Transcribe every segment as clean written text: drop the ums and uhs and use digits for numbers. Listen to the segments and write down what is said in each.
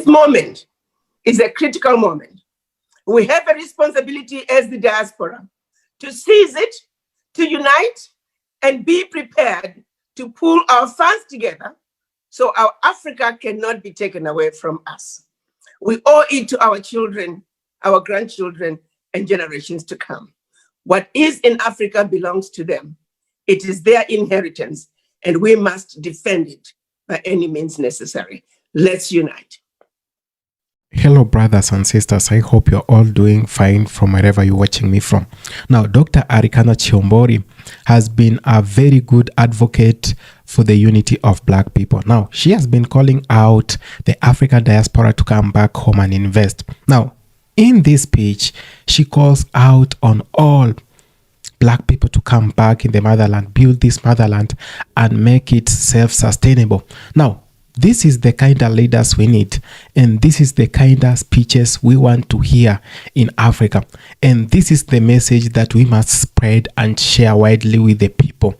moment is a critical moment. We have a responsibility as the diaspora to seize it, to unite, and be prepared to pull our funds together so our Africa cannot be taken away from us. We owe it to our children, our grandchildren, and generations to come. What is in Africa belongs to them. It is their inheritance, and we must defend it by any means necessary. Let's unite. Hello, brothers and sisters. I hope you're all doing fine from wherever you're watching me from. Now, Dr. Arikana Chihombori has been a very good advocate for the unity of Black people. Now, she has been calling out the African diaspora to come back home and invest. Now, in this speech, she calls out on all Black people to come back in the motherland, build this motherland, and make it self-sustainable. Now, this is the kind of leaders we need, and this is the kind of speeches we want to hear in Africa. And this is the message that we must spread and share widely with the people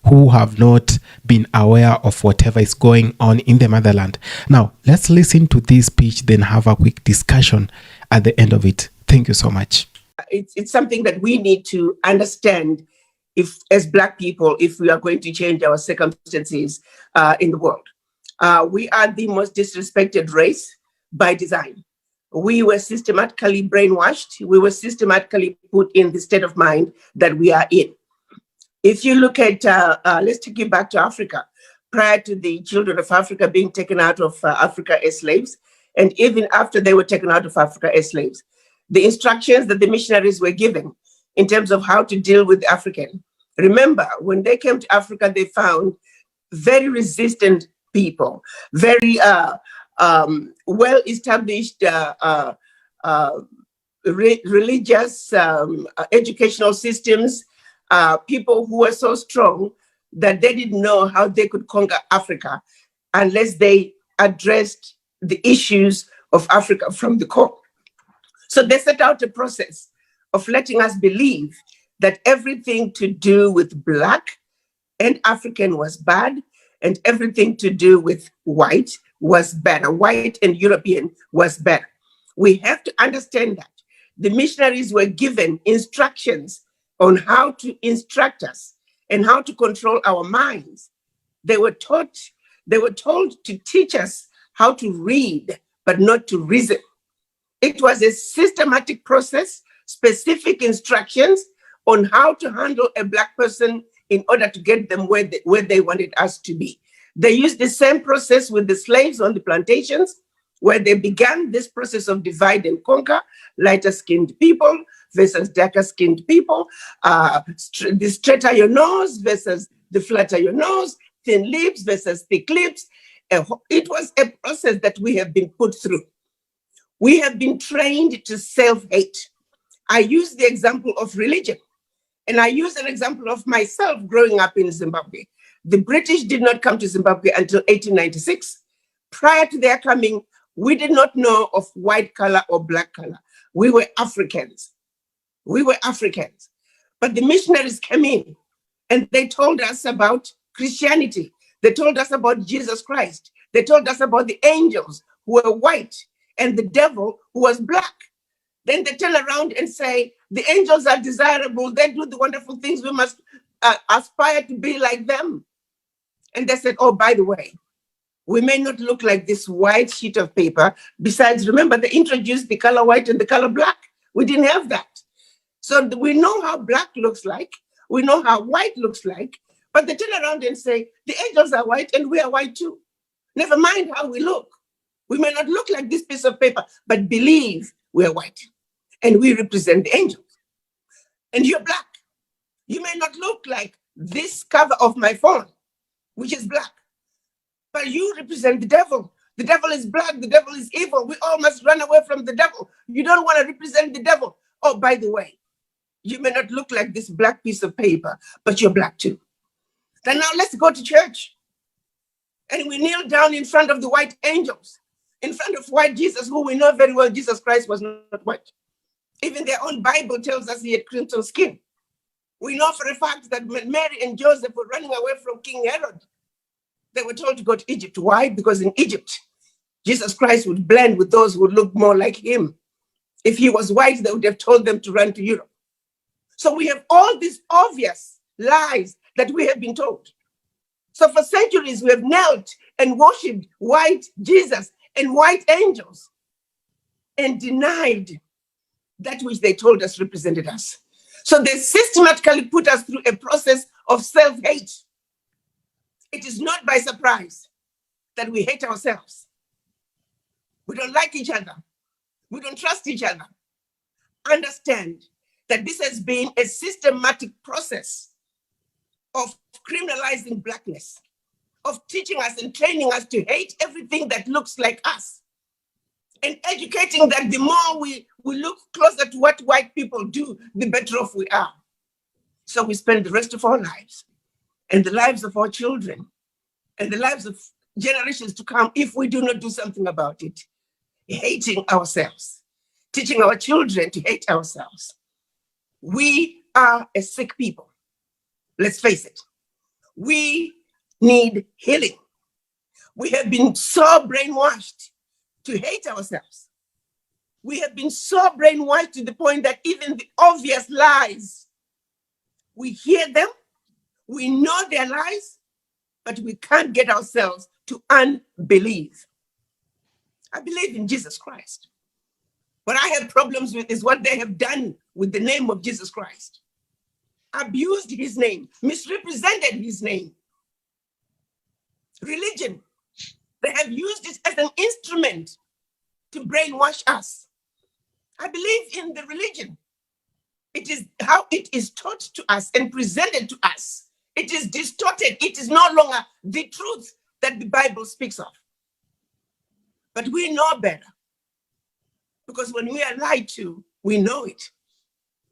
who have not been aware of whatever is going on in the motherland. Now, let's listen to this speech, then have a quick discussion at the end of it. Thank you so much. It's something that we need to understand if, as Black people, if we are going to change our circumstances in the world. We are the most disrespected race by design. We were systematically brainwashed. We were systematically put in the state of mind that we are in. If you look at, let's take you back to Africa, prior to the children of Africa being taken out of Africa as slaves, and even after they were taken out of Africa as slaves, the instructions that the missionaries were given in terms of how to deal with the African. Remember, when they came to Africa, they found very resistant people, very well-established religious, educational systems, people who were so strong that they didn't know how they could conquer Africa unless they addressed the issues of Africa from the core. So they set out a process of letting us believe that everything to do with Black and African was bad, and everything to do with white was better. White and European was better. We have to understand that the missionaries were given instructions on how to instruct us and how to control our minds. They were told to teach us how to read, but not to reason. It was a systematic process, specific instructions on how to handle a Black person in order to get them where they wanted us to be. They used the same process with the slaves on the plantations, where they began this process of divide and conquer, lighter-skinned people versus darker-skinned people, the straighter your nose versus the flatter your nose, thin lips versus thick lips. It was a process that we have been put through. We have been trained to self-hate. I use the example of religion, and I use an example of myself growing up in Zimbabwe. The British did not come to Zimbabwe until 1896. Prior to their coming, we did not know of white color or Black color. We were Africans. We were Africans. But the missionaries came in and they told us about Christianity. They told us about Jesus Christ. They told us about the angels who were white and the devil who was Black. Then they turn around and say, the angels are desirable. They do the wonderful things. We must aspire to be like them. And they said, oh, by the way, we may not look like this white sheet of paper. Besides, remember, they introduced the color white and the color Black. We didn't have that. So we know how Black looks like. We know how white looks like. But they turn around and say, the angels are white and we are white too. Never mind how we look. We may not look like this piece of paper, but believe we are white and we represent the angels. And you're Black. You may not look like this cover of my phone, which is Black, but you represent the devil. The devil is Black. The devil is evil. We all must run away from the devil. You don't want to represent the devil. Oh, by the way, you may not look like this Black piece of paper, but you're Black too. Then now let's go to church. And we kneel down in front of the white angels, in front of white Jesus, who we know very well Jesus Christ was not white. Even their own Bible tells us he had crimson skin. We know for a fact that when Mary and Joseph were running away from King Herod, they were told to go to Egypt. Why? Because in Egypt, Jesus Christ would blend with those who look more like him. If he was white, they would have told them to run to Europe. So we have all these obvious lies that we have been told. So for centuries, we have knelt and worshipped white Jesus and white angels and denied that which they told us represented us. So they systematically put us through a process of self-hate. It is not by surprise that we hate ourselves. We don't like each other. We don't trust each other. Understand that this has been a systematic process of criminalizing Blackness, of teaching us and training us to hate everything that looks like us, and educating that the more we look closer to what white people do, the better off we are. So we spend the rest of our lives and the lives of our children and the lives of generations to come, if we do not do something about it, hating ourselves, teaching our children to hate ourselves. We are a sick people. Let's face it. We need healing. We have been so brainwashed to hate ourselves. We have been so brainwashed to the point that even the obvious lies, we hear them, we know they're lies, but we can't get ourselves to unbelieve. I believe in Jesus Christ. What I have problems with is what they have done with the name of Jesus Christ. Abused his name, misrepresented his name. Religion, they have used it as an instrument to brainwash us. I believe in the religion. It is how it is taught to us and presented to us. It is distorted. It is no longer the truth that the Bible speaks of. But we know better. Because when we are lied to, we know it.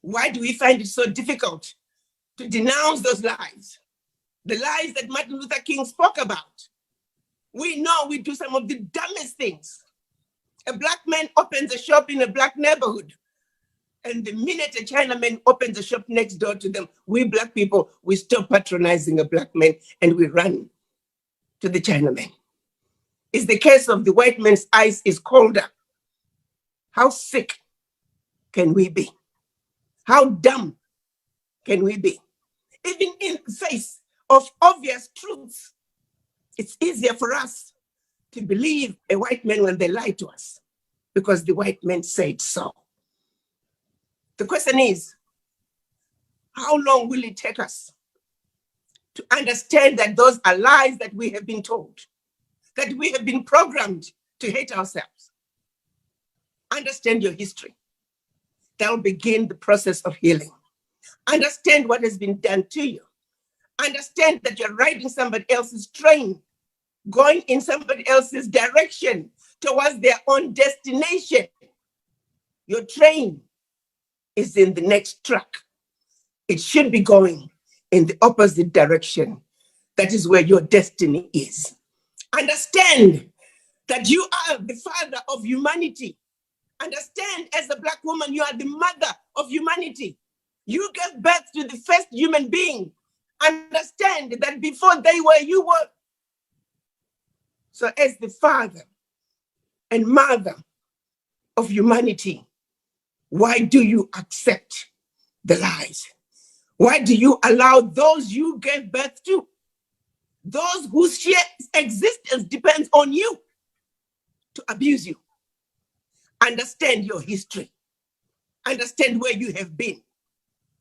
Why do we find it so difficult to denounce those lies? The lies that Martin Luther King spoke about. We know we do some of the dumbest things. A Black man opens a shop in a Black neighborhood, and the minute a Chinaman opens a shop next door to them, we Black people, we stop patronizing a Black man and we run to the Chinaman. It's the case of the white man's ice is colder. How sick can we be? How dumb can we be? Even in the face of obvious truths, it's easier for us to believe a white man when they lie to us because the white man said so. The question is, how long will it take us to understand that those are lies that we have been told, that we have been programmed to hate ourselves? Understand your history. That will begin the process of healing. Understand what has been done to you. Understand that you're riding somebody else's train, going in somebody else's direction towards their own destination. Your train is in the next track. It should be going in the opposite direction. That is where your destiny is. Understand that you are the father of humanity. Understand, as a Black woman, you are the mother of humanity. You gave birth to the first human being. Understand that before they were, you were. So as the father and mother of humanity, why do you accept the lies? Why do you allow those you gave birth to, those whose sheer existence depends on you, to abuse you? Understand your history. Understand where you have been.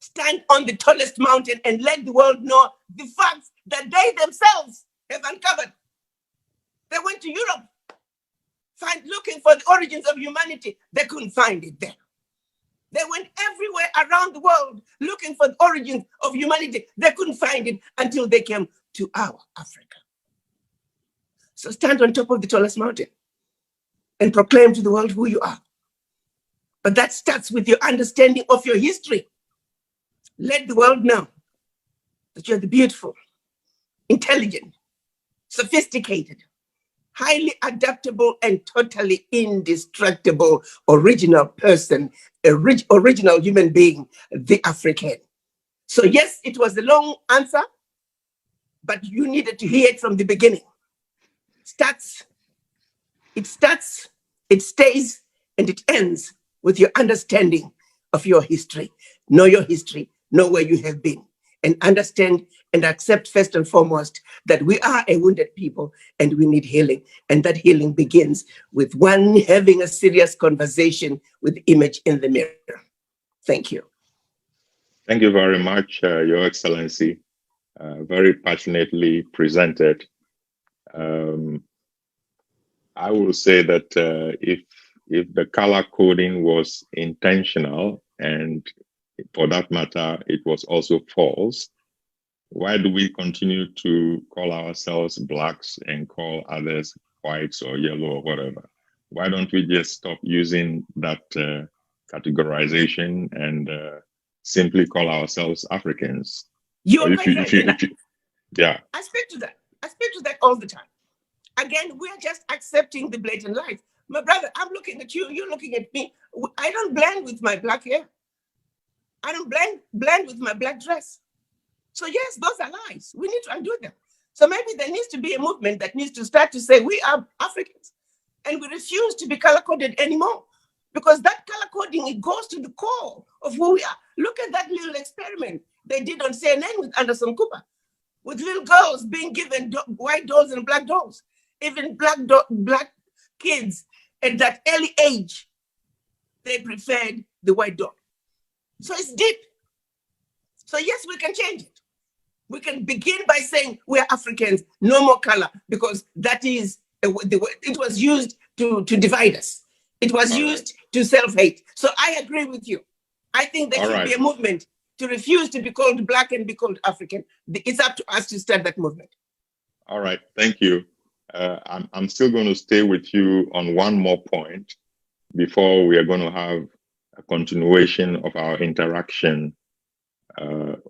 Stand on the tallest mountain and let the world know the facts that they themselves have uncovered. They went to Europe, looking for the origins of humanity. They couldn't find it there. They went everywhere around the world looking for the origins of humanity. They couldn't find it until they came to our Africa. So stand on top of the tallest mountain and proclaim to the world who you are. But that starts with your understanding of your history. Let the world know that you're the beautiful, intelligent, sophisticated, highly adaptable, and totally indestructible original person, original human being, the African. So yes, it was a long answer, but you needed to hear it from the beginning. Starts It starts, it stays, and it ends with your understanding of your history. Know your history, know where you have been, and understand and accept first and foremost that we are a wounded people and we need healing. And that healing begins with one having a serious conversation with the image in the mirror. Thank you. Thank you very much, Your Excellency. Very passionately presented. I will say that if the color coding was intentional, and for that matter, it was also false, why do we continue to call ourselves blacks and call others whites or yellow or whatever? Why don't we just stop using that categorization and simply call ourselves Africans? You're quite right. Yeah. I speak to that. I speak to that all the time. Again, we're just accepting the blatant lies. My brother, I'm looking at you, you're looking at me. I don't blend with my black hair. I don't blend with my black dress. So yes, those are lies. We need to undo them. So maybe there needs to be a movement that needs to start to say we are Africans and we refuse to be color-coded anymore. Because that color coding, it goes to the core of who we are. Look at that little experiment they did on CNN with Anderson Cooper, with little girls being given white dolls and black dolls. Even black kids at that early age, they preferred the white doll. So it's deep. So yes, we can change it. We can begin by saying we're Africans, no more color, because that is, it was used to divide us. It was used to self-hate. So I agree with you. I think there should be a movement to refuse to be called black and be called African. It's up to us to start that movement. All right, thank you. I'm still going to stay with you on one more point before we are going to have a continuation of our interaction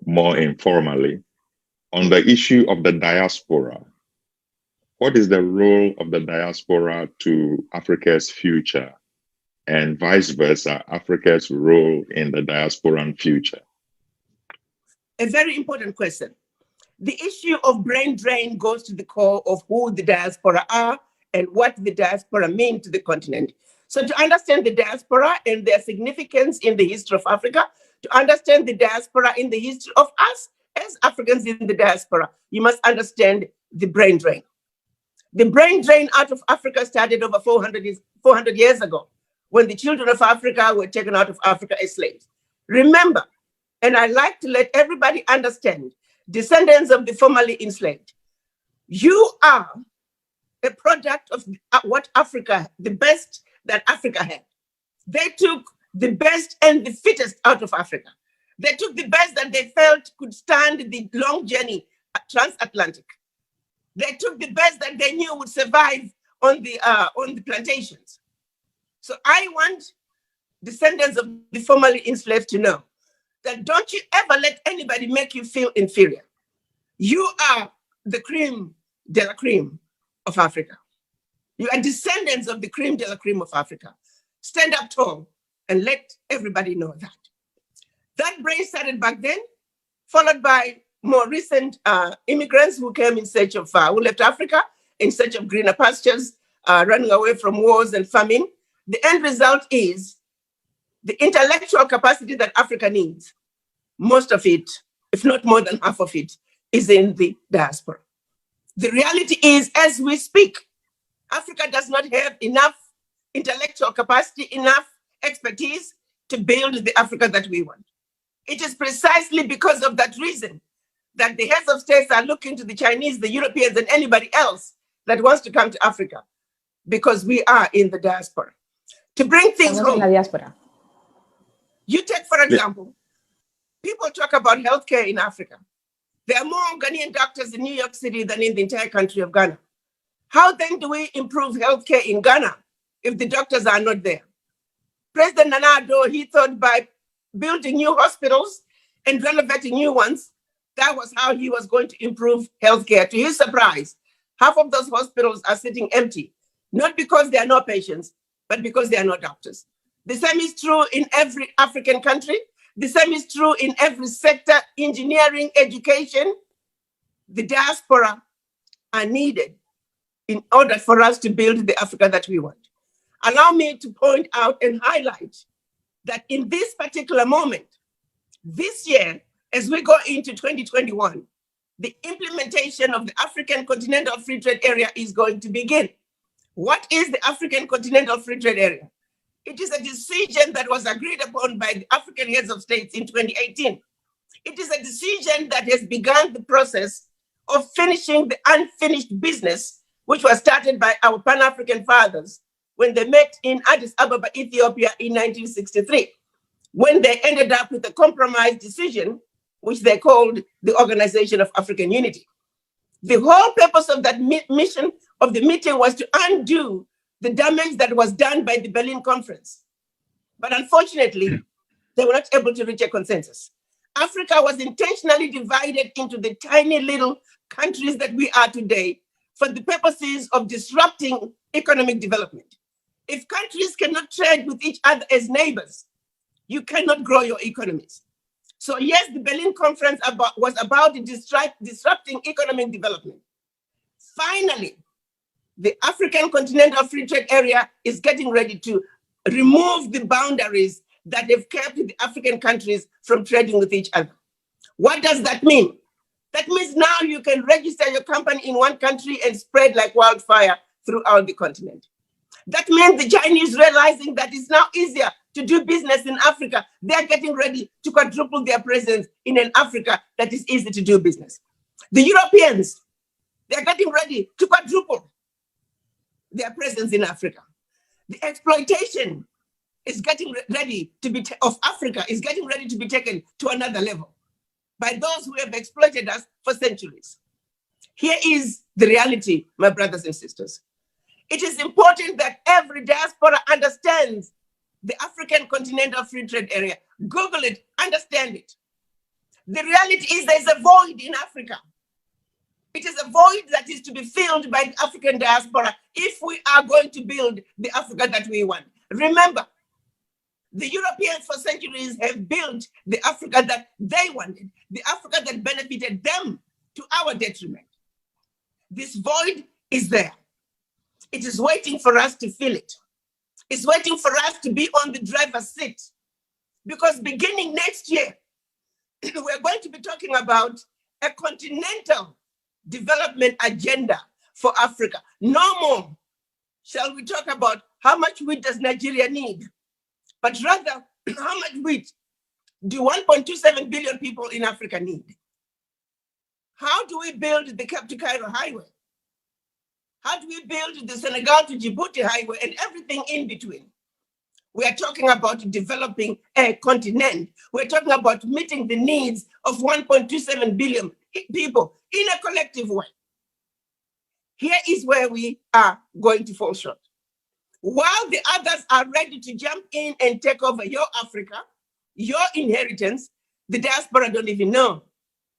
more informally. On the issue of the diaspora, what is the role of the diaspora to Africa's future, and vice versa, Africa's role in the diasporan future? A very important question. The issue of brain drain goes to the core of who the diaspora are and what the diaspora mean to the continent. So to understand the diaspora and their significance in the history of Africa, to understand the diaspora in the history of us as Africans in the diaspora, you must understand the brain drain. The brain drain out of Africa started over 400 years ago, when the children of Africa were taken out of Africa as slaves. Remember, and I like to let everybody understand, descendants of the formerly enslaved, you are a product of what Africa, the best that Africa had. They took the best and the fittest out of Africa. They took the best that they felt could stand the long journey transatlantic. They took the best that they knew would survive on the plantations. So I want descendants of the formerly enslaved to know that don't you ever let anybody make you feel inferior. You are the creme de la creme of Africa. You are descendants of the creme de la creme of Africa. Stand up tall and let everybody know that. That brain started back then, followed by more recent immigrants who came in search of, who left Africa in search of greener pastures, running away from wars and famine. The end result is the intellectual capacity that Africa needs. Most of it, if not more than half of it, is in the diaspora. The reality is, as we speak, Africa does not have enough intellectual capacity, enough expertise to build the Africa that we want. It is precisely because of that reason that the heads of states are looking to the Chinese, the Europeans, and anybody else that wants to come to Africa, because we are in the diaspora. To bring things home, you take, for example, people talk about healthcare in Africa. There are more Ghanaian doctors in New York City than in the entire country of Ghana. How then do we improve healthcare in Ghana if the doctors are not there? President Nana Addo, he thought by building new hospitals and renovating new ones, that was how he was going to improve healthcare. To his surprise, half of those hospitals are sitting empty, not because there are no patients, but because there are no doctors. The same is true in every African country. The same is true in every sector, engineering, education. The diaspora are needed in order for us to build the Africa that we want. Allow me to point out and highlight that in this particular moment, this year, as we go into 2021, the implementation of the African Continental Free Trade Area is going to begin. What is the African Continental Free Trade Area? It is a decision that was agreed upon by the African heads of states in 2018. It is a decision that has begun the process of finishing the unfinished business, which was started by our Pan-African fathers when they met in Addis Ababa, Ethiopia in 1963, when they ended up with a compromise decision, which they called the Organization of African Unity. The whole purpose of that mission of the meeting was to undo the damage that was done by the Berlin Conference. But unfortunately, they were not able to reach a consensus. Africa was intentionally divided into the tiny little countries that we are today for the purposes of disrupting economic development. If countries cannot trade with each other as neighbors, you cannot grow your economies. So yes, the Berlin Conference was about disrupting economic development. Finally, the African Continental Free Trade Area is getting ready to remove the boundaries that have kept the African countries from trading with each other. What does that mean? That means now you can register your company in one country and spread like wildfire throughout the continent. That means the Chinese realizing that it's now easier to do business in Africa. They're getting ready to quadruple their presence in an Africa that is easy to do business. The Europeans, they're getting ready to quadruple their presence in Africa. The exploitation is getting ready to be of Africa is getting ready to be taken to another level by those who have exploited us for centuries. Here is the reality, my brothers and sisters. It is important that every diaspora understands the African Continental Free Trade Area. Google it, understand it. The reality is there's a void in Africa. It is a void that is to be filled by the African diaspora if we are going to build the Africa that we want. Remember, the Europeans for centuries have built the Africa that they wanted, the Africa that benefited them to our detriment. This void is there. It is waiting for us to fill it. It's waiting for us to be on the driver's seat. Because beginning next year, we're going to be talking about a continental development agenda for Africa. No more shall we talk about how much wheat does Nigeria need, but rather how much wheat do 1.27 billion people in Africa need? How do we build the Cape to Cairo highway? How do we build the Senegal to Djibouti highway and everything in between? We are talking about developing a continent. We're talking about meeting the needs of 1.27 billion people in a collective way. Here is where we are going to fall short. While the others are ready to jump in and take over your Africa, your inheritance, the diaspora don't even know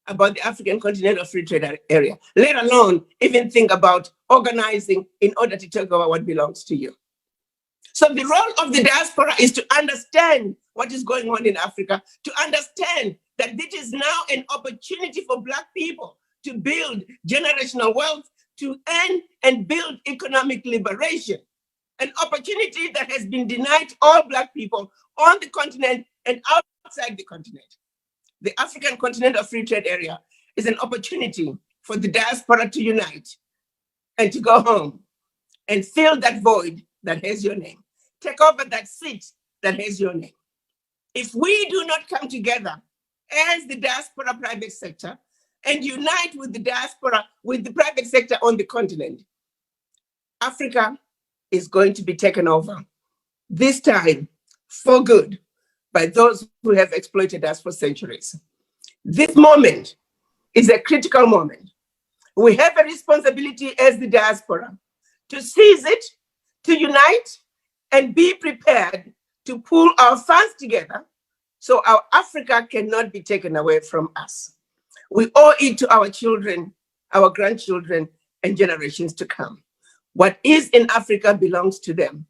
about the African Continental Free Trade Area, let alone even think about organizing in order to take over what belongs to you. So the role of the diaspora is to understand what is going on in Africa, to understand that this is now an opportunity for Black people to build generational wealth, to earn and build economic liberation, an opportunity that has been denied to all Black people on the continent and outside the continent. The African Continental Free Trade Area is an opportunity for the diaspora to unite and to go home and fill that void that has your name. Take over that seat that has your name. If we do not come together as the diaspora private sector and unite with the diaspora, with the private sector on the continent, Africa is going to be taken over, this time for good, by those who have exploited us for centuries. This moment is a critical moment. We have a responsibility as the diaspora to seize it, to unite, and be prepared to pull our funds together so our Africa cannot be taken away from us. We owe it to our children, our grandchildren, and generations to come. What is in Africa belongs to them.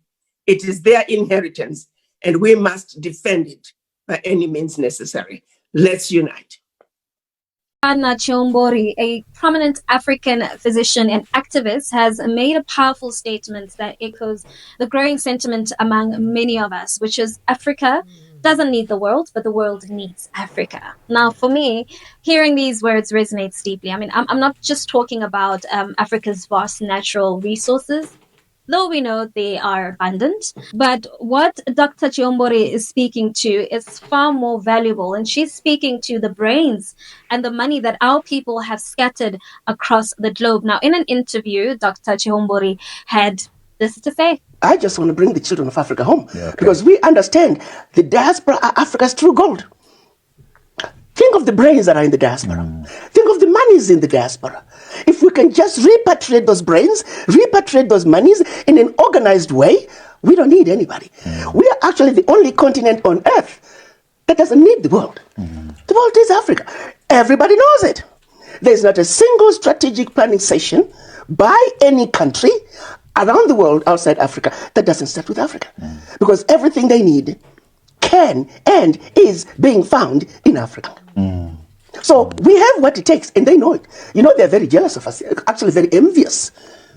It is their inheritance, and we must defend it by any means necessary. Let's unite. Arikana Chihombori, a prominent African physician and activist, has made a powerful statement that echoes the growing sentiment among many of us, which is Africa doesn't need the world, but the world needs Africa. Now, for me, hearing these words resonates deeply. I mean, I'm not just talking about Africa's vast natural resources, though we know they are abundant. But what Dr. Chihombori is speaking to is far more valuable, and she's speaking to the brains and the money that our people have scattered across the globe. Now, in an interview, Dr. Chihombori had this to say. I just want to bring the children of Africa home because we understand the diaspora are Africa's true gold. Think of the brains that are in the diaspora. Think of the monies in the diaspora. If we can just repatriate those brains, repatriate those monies in an organized way, we don't need anybody. We are actually the only continent on earth that doesn't need the world. The world is Africa. Everybody knows it. There's not a single strategic planning session by any country around the world outside Africa that doesn't start with Africa. Because everything they need can and is being found in Africa. So we have what it takes, and they know it. You know, they're very jealous of us, actually very envious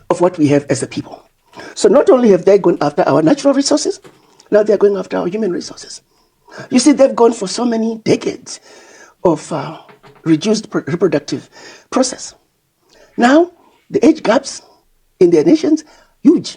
of what we have as a people. So not only have they gone after our natural resources, now they're going after our human resources. You see, they've gone for so many decades of reduced reproductive process. Now, the age gaps in their nations, huge.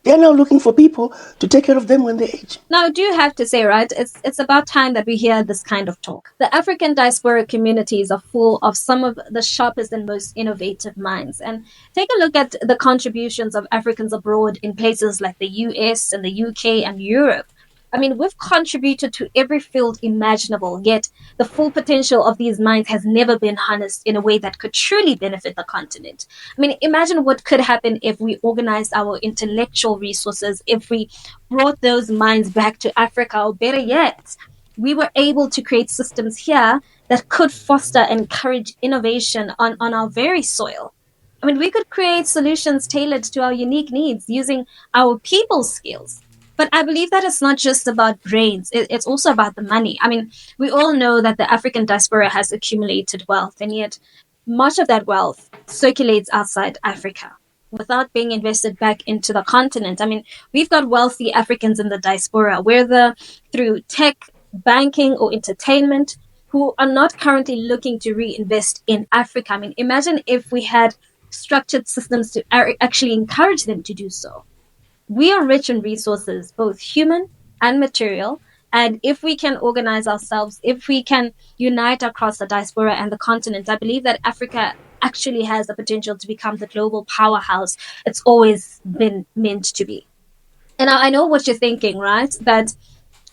They are now looking for people to take care of them when they age. Now, I do have to say, right, it's about time that we hear this kind of talk. The African diaspora communities are full of some of the sharpest and most innovative minds. And take a look at the contributions of Africans abroad in places like the US and the UK and Europe. I mean, we've contributed to every field imaginable, yet the full potential of these minds has never been harnessed in a way that could truly benefit the continent. I mean, imagine what could happen if we organized our intellectual resources, if we brought those minds back to Africa, or better yet, we were able to create systems here that could foster and encourage innovation on our very soil. I mean, we could create solutions tailored to our unique needs using our people's skills. But I believe that it's not just about brains, it's also about the money. I mean, we all know that the African diaspora has accumulated wealth, and yet much of that wealth circulates outside Africa without being invested back into the continent. I mean, we've got wealthy Africans in the diaspora, whether through tech, banking, or entertainment, who are not currently looking to reinvest in Africa. I mean, imagine if we had structured systems to actually encourage them to do so. We are rich in resources, both human and material. And if we can organize ourselves, if we can unite across the diaspora and the continent, I believe that Africa actually has the potential to become the global powerhouse it's always been meant to be. And I know what you're thinking, right? That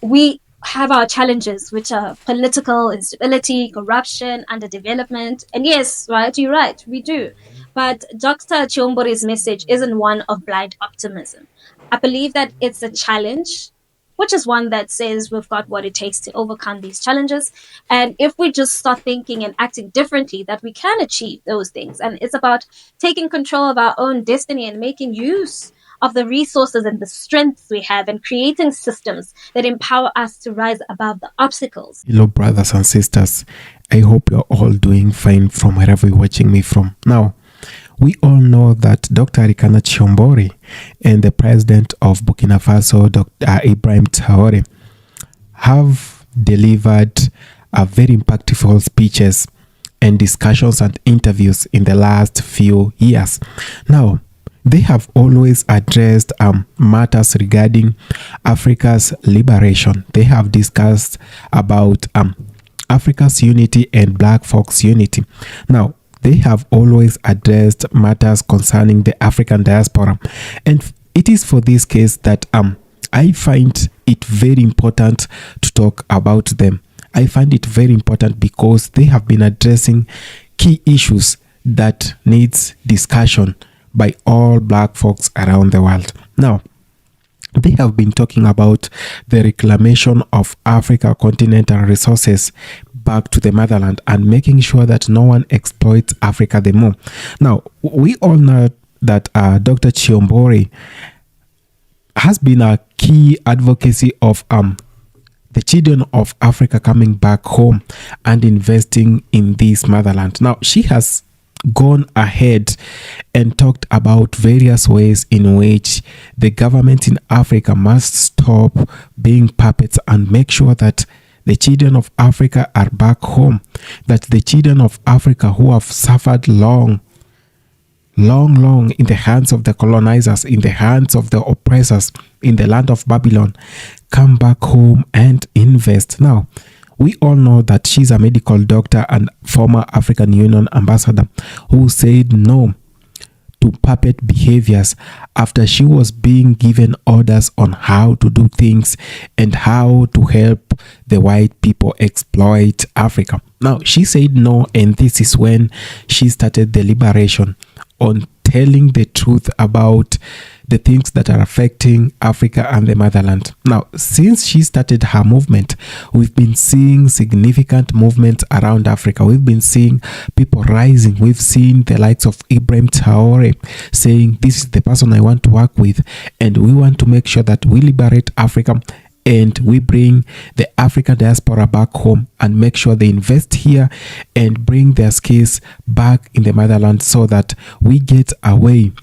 we have our challenges, which are political instability, corruption, underdevelopment. And yes, right, you're right, we do. But Dr. Chihombori's message isn't one of blind optimism. I believe that it's a challenge, which is one that says we've got what it takes to overcome these challenges. And if we just start thinking and acting differently, that we can achieve those things. And it's about taking control of our own destiny and making use of the resources and the strengths we have and creating systems that empower us to rise above the obstacles. Hello, brothers and sisters. I hope you're all doing fine from wherever you're watching me from. Now, we all know that Dr. Arikana Chihombori and the president of Burkina Faso, Dr. Ibrahim Traoré, have delivered very impactful speeches and discussions and interviews in the last few years. Now, they have always addressed matters regarding Africa's liberation. They have discussed about Africa's unity and Black folks' unity. Now, they have always addressed matters concerning the African diaspora. And it is for this case that I find it very important to talk about them. I find it very important because they have been addressing key issues that needs discussion by all Black folks around the world. Now, they have been talking about the reclamation of Africa continental resources back to the motherland and making sure that no one exploits Africa the more. Now, we all know that Dr. Chihombori has been a key advocacy of the children of Africa coming back home and investing in this motherland. Now, she has gone ahead and talked about various ways in which the government in Africa must stop being puppets and make sure that the children of Africa are back home, that the children of Africa who have suffered long in the hands of the colonizers, in the hands of the oppressors in the land of Babylon, come back home and invest. Now, we all know that she's a medical doctor and former African Union ambassador who said no to puppet behaviors after she was being given orders on how to do things and how to help the white people exploit Africa. Now, she said no, and this is when she started the liberation on telling the truth about the things that are affecting Africa and the motherland. Now, since she started her movement, we've been seeing significant movements around Africa. We've been seeing people rising. We've seen the likes of Ibrahim Traoré saying, this is the person I want to work with, and we want to make sure that we liberate Africa and we bring the African diaspora back home and make sure they invest here and bring their skills back in the motherland so that we get away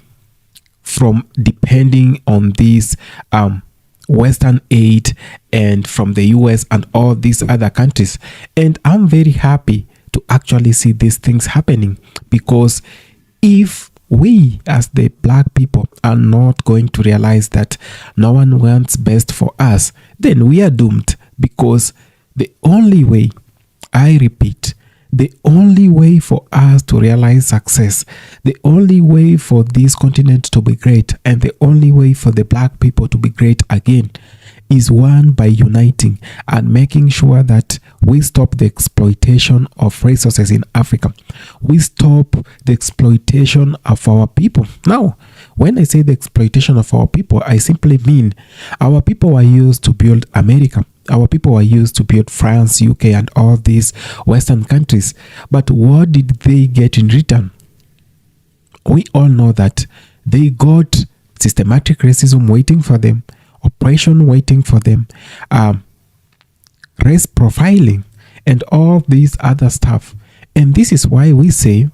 from depending on this Western aid and from the US and all these other countries. And I'm very happy to actually see these things happening, because if we as the black people are not going to realize that no one wants best for us, then we are doomed. Because the only way, I repeat, the only way for us to realize success, the only way for this continent to be great, and the only way for the black people to be great again is one, by uniting and making sure that we stop the exploitation of resources in Africa. We stop the exploitation of our people. Now, when I say the exploitation of our people, I simply mean our people were used to build America. Our people were used to build France, UK, and all these Western countries. But what did they get in return? We all know that they got systematic racism waiting for them, oppression waiting for them, race profiling, and all these other stuff. And this is why we say,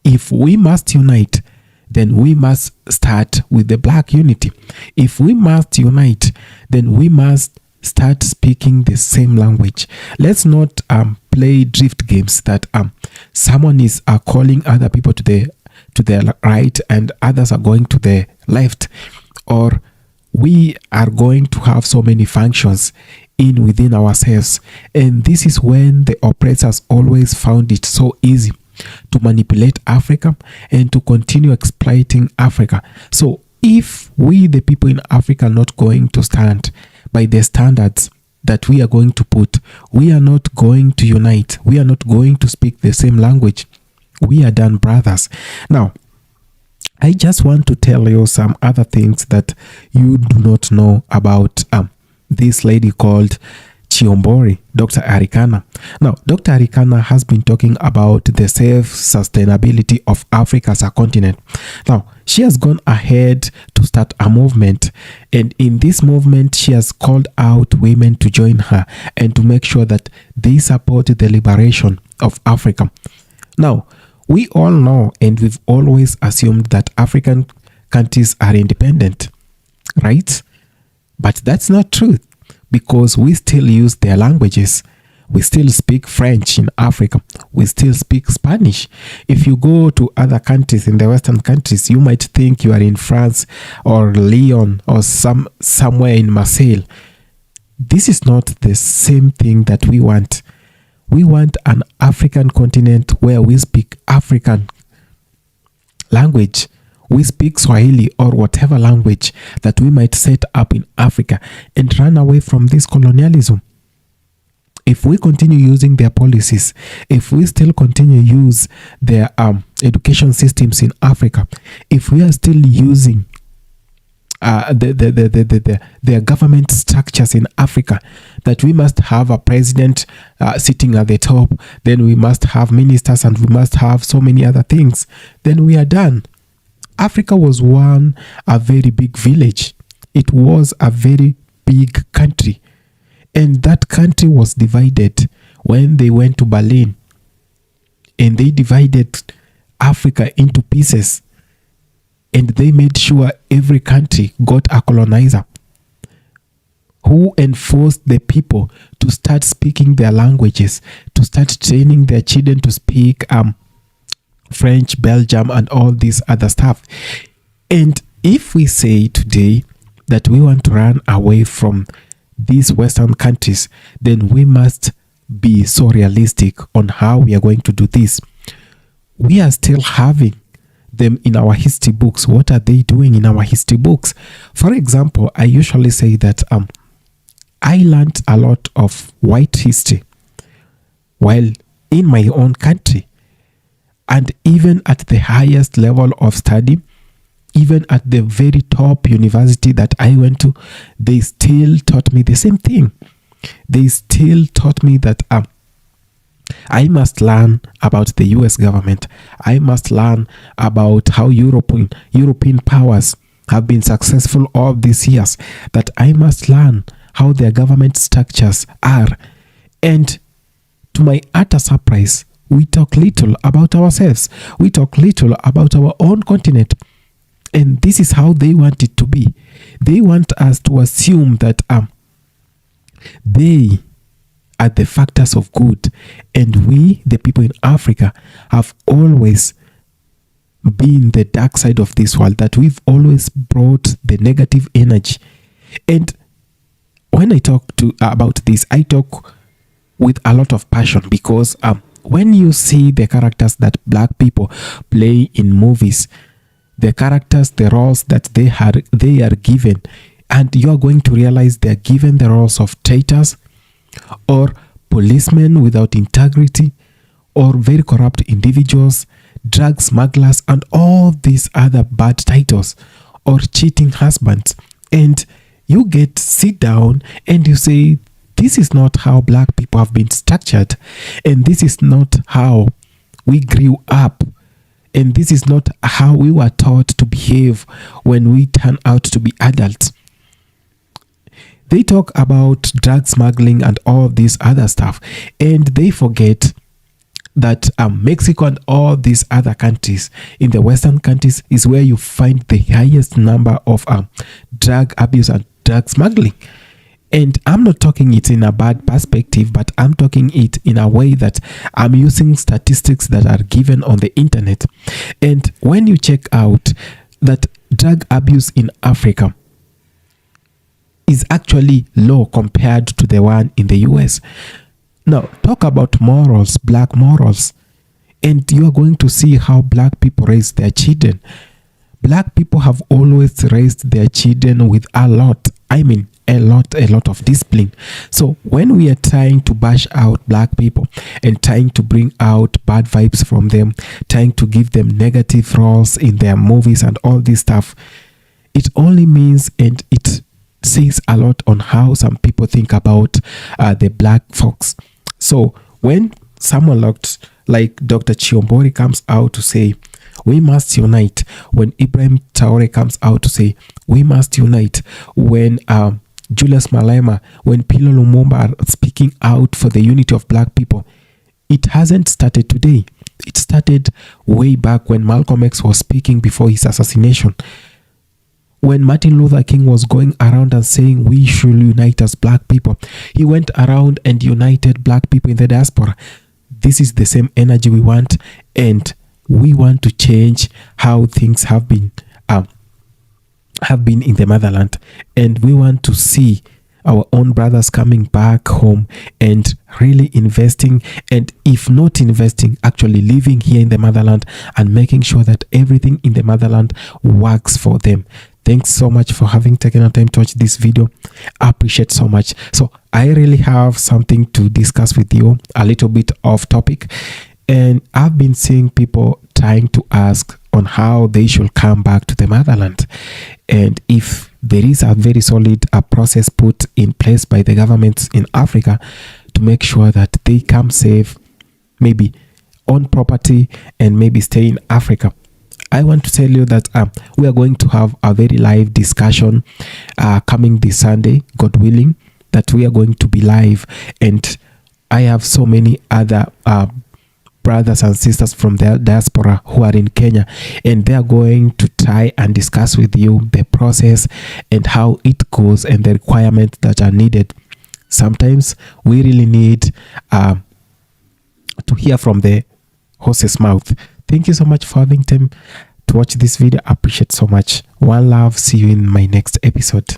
if we must unite, then we must start with the black unity. If we must unite, then we must start speaking the same language. Let's not play drift games that someone is calling other people to the right and others are going to the left, or we are going to have so many functions within ourselves. And this is when the oppressors always found it so easy to manipulate Africa and to continue exploiting Africa. So if we, the people in Africa, are not going to stand by the standards that we are going to put, we are not going to unite, we are not going to speak the same language, we are done, brothers. Now, I just want to tell you some other things that you do not know about this lady called Chihombori, Dr. Arikana. Now, Dr. Arikana has been talking about the self-sustainability of Africa as a continent. Now, she has gone ahead to start a movement, and in this movement, she has called out women to join her and to make sure that they support the liberation of Africa. Now, we all know and we've always assumed that African countries are independent, right? But that's not true, because we still use their languages. We still speak French in Africa. We still speak Spanish. If you go to other countries, in the Western countries, you might think you are in France or Lyon or somewhere in Marseille. This is not the same thing that we want. We want an African continent where we speak African language. We speak Swahili or whatever language that we might set up in Africa and run away from this colonialism. If we continue using their policies, if we still continue to use their education systems in Africa, if we are still using their government structures in Africa, that we must have a president sitting at the top, then we must have ministers, and we must have so many other things, then we are done. Africa was a very big village. It was a very big country. And that country was divided when they went to Berlin. And they divided Africa into pieces. And they made sure every country got a colonizer who enforced the people to start speaking their languages, to start training their children to speak French, Belgium, and all this other stuff. And if we say today that we want to run away from these Western countries, then we must be so realistic on how we are going to do this. We are still having them in our history books. What are they doing in our history books? For example, I usually say that I learned a lot of white history while in my own country. And even at the highest level of study, even at the very top university that I went to, they still taught me the same thing. They still taught me that I must learn about the US government. I must learn about how European powers have been successful all these years. That I must learn how their government structures are. And to my utter surprise, we talk little about ourselves. We talk little about our own continent. And this is how they want it to be. They want us to assume that they are the factors of good. And we, the people in Africa, have always been the dark side of this world, that we've always brought the negative energy. And when I talk about this, I talk with a lot of passion, because when you see the characters that black people play in movies, the characters, the roles that they are given, and you are going to realize they are given the roles of traitors, or policemen without integrity, or very corrupt individuals, drug smugglers, and all these other bad titles, or cheating husbands. And you sit down and you say, this is not how black people have been structured, and this is not how we grew up, and this is not how we were taught to behave when we turn out to be adults. They talk about drug smuggling and all this other stuff, and they forget that Mexico and all these other countries in the Western countries is where you find the highest number of drug abuse and drug smuggling. And I'm not talking it in a bad perspective, but I'm talking it in a way that I'm using statistics that are given on the internet. And when you check out that drug abuse in Africa is actually low compared to the one in the US. Now, talk about morals, black morals, and you are going to see how black people raise their children. Black people have always raised their children with a lot of discipline. So when we are trying to bash out black people and trying to bring out bad vibes from them, trying to give them negative roles in their movies and all this stuff, it only means, and it says a lot on how some people think about the black folks. So when someone like Dr. Chihombori comes out to say, we must unite, when Ibrahim Traoré comes out to say, we must unite, when Julius Malema, when Pilo Lumumba are speaking out for the unity of black people, it hasn't started today. It started way back when Malcolm X was speaking before his assassination. When Martin Luther King was going around and saying we should unite as black people, he went around and united black people in the diaspora. This is the same energy we want, and we want to change how things have been in the motherland, and we want to see our own brothers coming back home and really investing, and if not investing, actually living here in the motherland and making sure that everything in the motherland works for them. Thanks so much for having taken the time to watch this video. I appreciate so much. So I really have something to discuss with you, a little bit off topic, and I've been seeing people trying to ask on how they should come back to the motherland, and if there is a very solid process put in place by the governments in Africa to make sure that they come safe, maybe own property, and maybe stay in Africa. I want to tell you that we are going to have a very live discussion coming this Sunday, God willing. that we are going to be live, and I have so many other brothers and sisters from the diaspora who are in Kenya, and they are going to try and discuss with you the process and how it goes and the requirements that are needed. Sometimes we really need to hear from the horse's mouth. Thank you so much for having time to watch this video. I appreciate so much. One love. See you in my next episode.